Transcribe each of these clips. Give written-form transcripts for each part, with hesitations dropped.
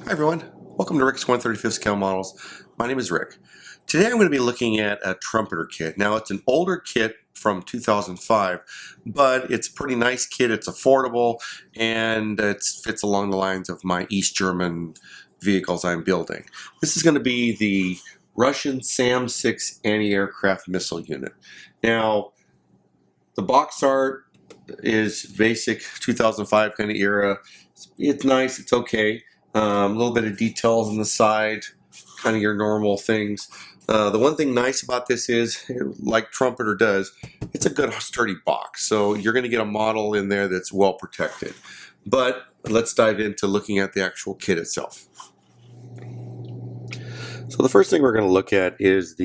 Hi everyone, welcome to Rick's 135th Scale Models. My name is Rick. Today I'm going to be looking at a Trumpeter kit. Now it's an older kit from 2005, but it's a pretty nice kit, it's affordable, and it fits along the lines of my East German vehicles I'm building. This is going to be the Russian SAM-6 anti-aircraft missile unit. Now the box art is basic 2005 kind of era. It's nice, it's okay. A little bit of details on the side, kind of your normal things. The one thing nice about this is, like Trumpeter does, it's a good sturdy box. So you're going to get a model in there that's well protected. But let's dive into looking at the actual kit itself. So the first thing we're going to look at is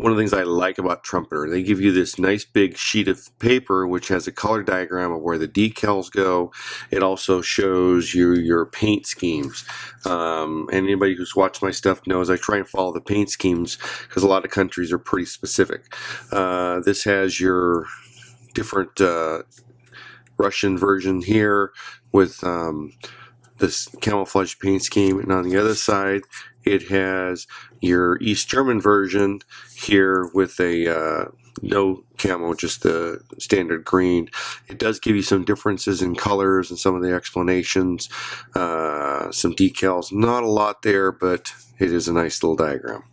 one of the things I like about Trumpeter. They give you this nice big sheet of paper which has a color diagram of where the decals go. It also shows you your paint schemes. And anybody who's watched my stuff knows I try and follow the paint schemes because a lot of countries are pretty specific. This has your different Russian version here with this camouflage paint scheme, and on the other side it has your East German version here with a no camo, just the standard green. It does give you some differences in colors and some of the explanations, some decals, not a lot there, but it is a nice little diagram.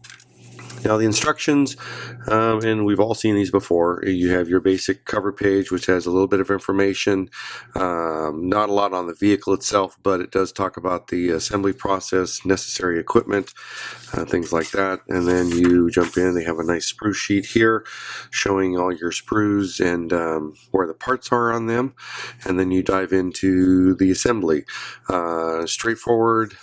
Now the instructions, and we've all seen these before. You have your basic cover page which has a little bit of information, not a lot on the vehicle itself, but it does talk about the assembly process, necessary equipment, things like that. And then you jump in, they have a nice sprue sheet here showing all your sprues and where the parts are on them, and then you dive into the assembly. Straightforward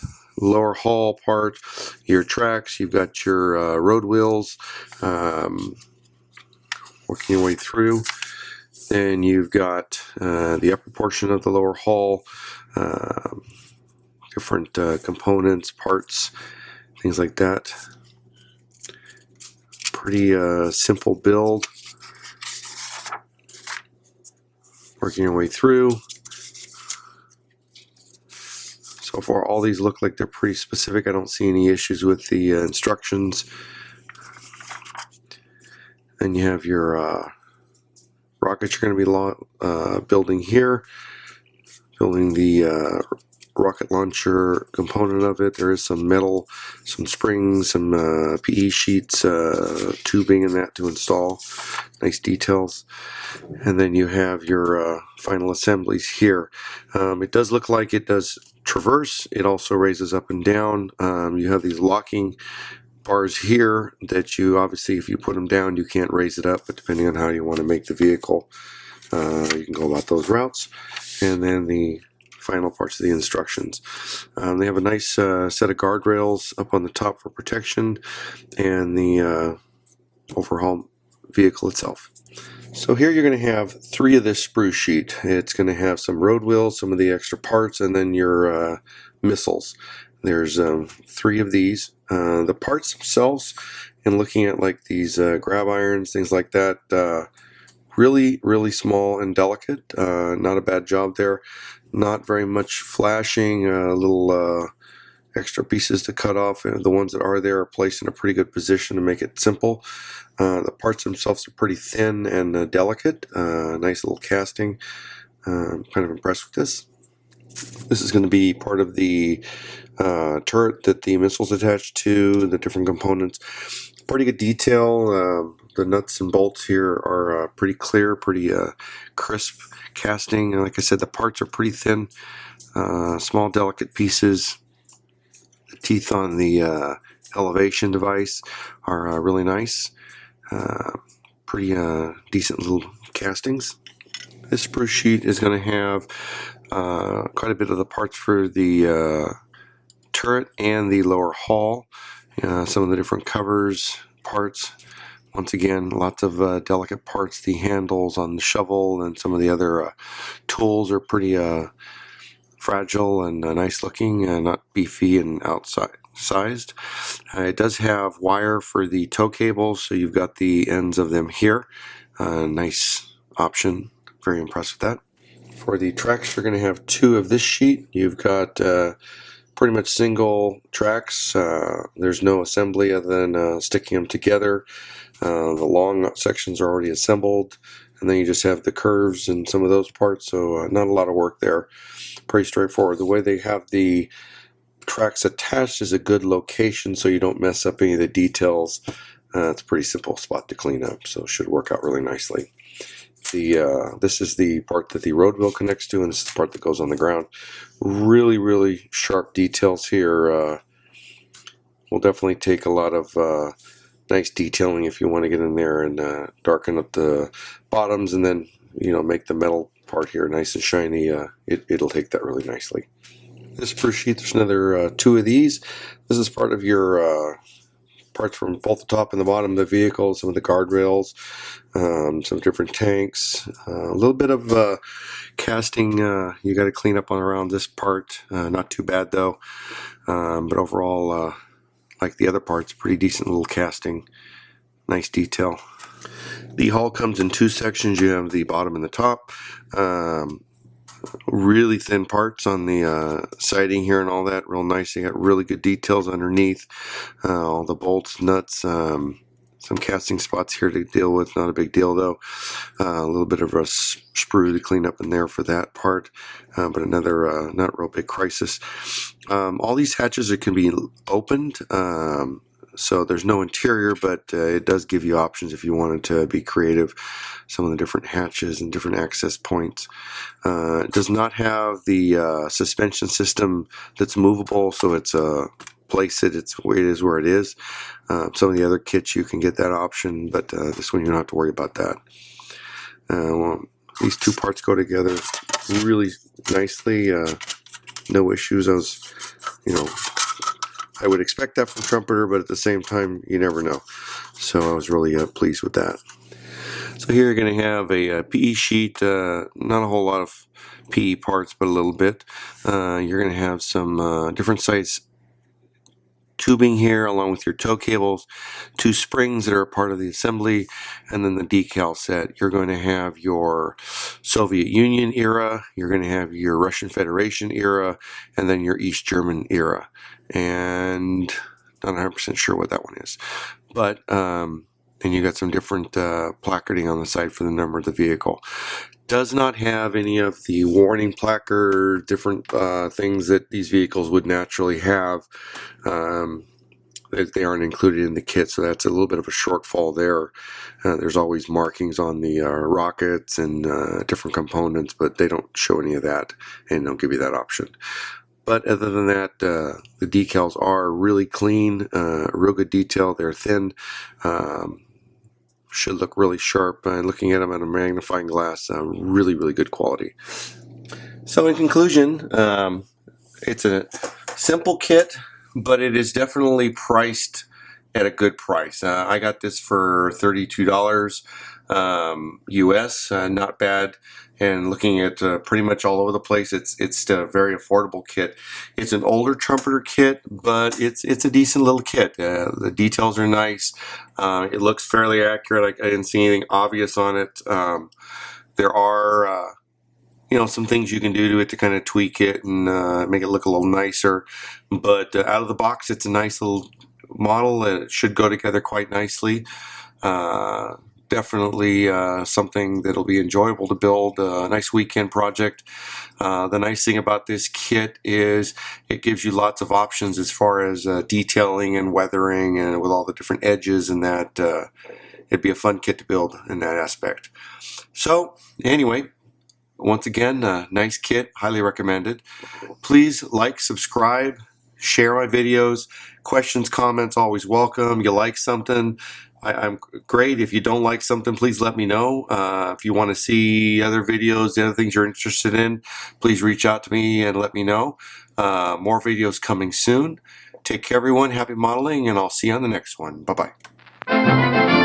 lower hull part, your tracks, you've got your road wheels, working your way through. Then you've got the upper portion of the lower hull, different components, parts, things like that. Pretty simple build. Working your way through. So far, all these look like they're pretty specific. I don't see any issues with the instructions. Then you have your rockets you're going to be building here. Building the rocket launcher component of it. There is some metal, some springs, some PE sheets, tubing in that to install. Nice details. And then you have your final assemblies here. It does look like it does traverse. It also raises up and down. You have these locking bars here that you obviously, if you put them down, you can't raise it up, but depending on how you want to make the vehicle, you can go about those routes. And then the final parts of the instructions. They have a nice set of guardrails up on the top for protection, and the overhaul vehicle itself. So here you're going to have 3 of this sprue sheet. It's going to have some road wheels, some of the extra parts, and then your missiles. There's 3 of these. The parts themselves, and looking at like these grab irons, things like that, really small and delicate. Not a bad job there. Not very much flashing. Little extra pieces to cut off. The ones that are there are placed in a pretty good position to make it simple. The parts themselves are pretty thin and delicate. Nice little casting. I'm kind of impressed with this. This is going to be part of the turret that the missile's attached to, the different components. Pretty good detail. The nuts and bolts here are pretty clear, pretty crisp casting. And like I said, the parts are pretty thin, small delicate pieces. The teeth on the elevation device are really nice. Pretty decent little castings. This sprue sheet is going to have quite a bit of the parts for the turret and the lower hull. Some of the different covers, parts. Once again, lots of delicate parts. The handles on the shovel and some of the other tools are pretty fragile and nice looking, not beefy and outsized. It does have wire for the tow cables, so you've got the ends of them here. Nice option. Very impressed with that. For the tracks, you're going to have 2 of this sheet. You've got pretty much single tracks. There's no assembly other than sticking them together. The long sections are already assembled, and then you just have the curves and some of those parts, so not a lot of work there. Pretty straightforward. The way they have the tracks attached is a good location so you don't mess up any of the details. It's a pretty simple spot to clean up, so it should work out really nicely. This is the part that the road wheel connects to, and this is the part that goes on the ground. Really sharp details here. Will definitely take a lot of nice detailing if you want to get in there and darken up the bottoms, and then make the metal part here nice and shiny. It'll take that really nicely. This spruce sheet, there's another 2 of these. This is part of your parts from both the top and the bottom of the vehicle, some of the guardrails, some different tanks, a little bit of casting you got to clean up on around this part. Not too bad though, but overall, like the other parts, pretty decent little casting, nice detail. The hull comes in 2 sections. You have the bottom and the top. Really thin parts on the siding here and all that, real nice. You got really good details underneath, all the bolts, nuts, some casting spots here to deal with, not a big deal though. A little bit of a sprue to clean up in there for that part, but another not real big crisis. All these hatches can be opened, so there's no interior, but it does give you options if you wanted to be creative. Some of the different hatches and different access points. It does not have the suspension system that's movable, so it's place it. It is where it is. Some of the other kits you can get that option, but this one you don't have to worry about that. Well, these 2 parts go together really nicely. No issues. I would expect that from Trumpeter, but at the same time, you never know. So I was really pleased with that. So here you're going to have a PE sheet, not a whole lot of PE parts, but a little bit. You're going to have some different size tubing here along with your tow cables, 2 springs that are a part of the assembly, and then the decal set. You're going to have your Soviet Union era, you're going to have your Russian Federation era, and then your East German era. And not 100% sure what that one is, but and you got some different placarding on the side for the number of the vehicle. Does not have any of the warning placard, different things that these vehicles would naturally have. They aren't included in the kit, so that's a little bit of a shortfall there. There's always markings on the rockets and different components, but they don't show any of that and don't give you that option. But other than that, the decals are really clean, real good detail. They're thin. Should look really sharp. Looking at them at a magnifying glass, really good quality. So in conclusion, it's a simple kit, but it is definitely priced at a good price. I got this for $32 US, not bad. And looking at pretty much all over the place, it's a very affordable kit. It's an older Trumpeter kit, but it's a decent little kit. The details are nice. It looks fairly accurate. I didn't see anything obvious on it. There are some things you can do to it to kind of tweak it and make it look a little nicer. But out of the box, it's a nice little model. It should go together quite nicely. Definitely something that'll be enjoyable to build, a nice weekend project. The nice thing about this kit is it gives you lots of options as far as detailing and weathering, and with all the different edges and that. It'd be a fun kit to build in that aspect. So anyway, once again, nice kit, highly recommended. Please like, subscribe, share my videos. Questions, comments, always welcome. You like something, I'm great. If you don't like something, please let me know. If you want to see other videos, the other things you're interested in, please reach out to me and let me know. More videos coming soon. Take care, everyone. Happy modeling, and I'll see you on the next one. Bye-bye.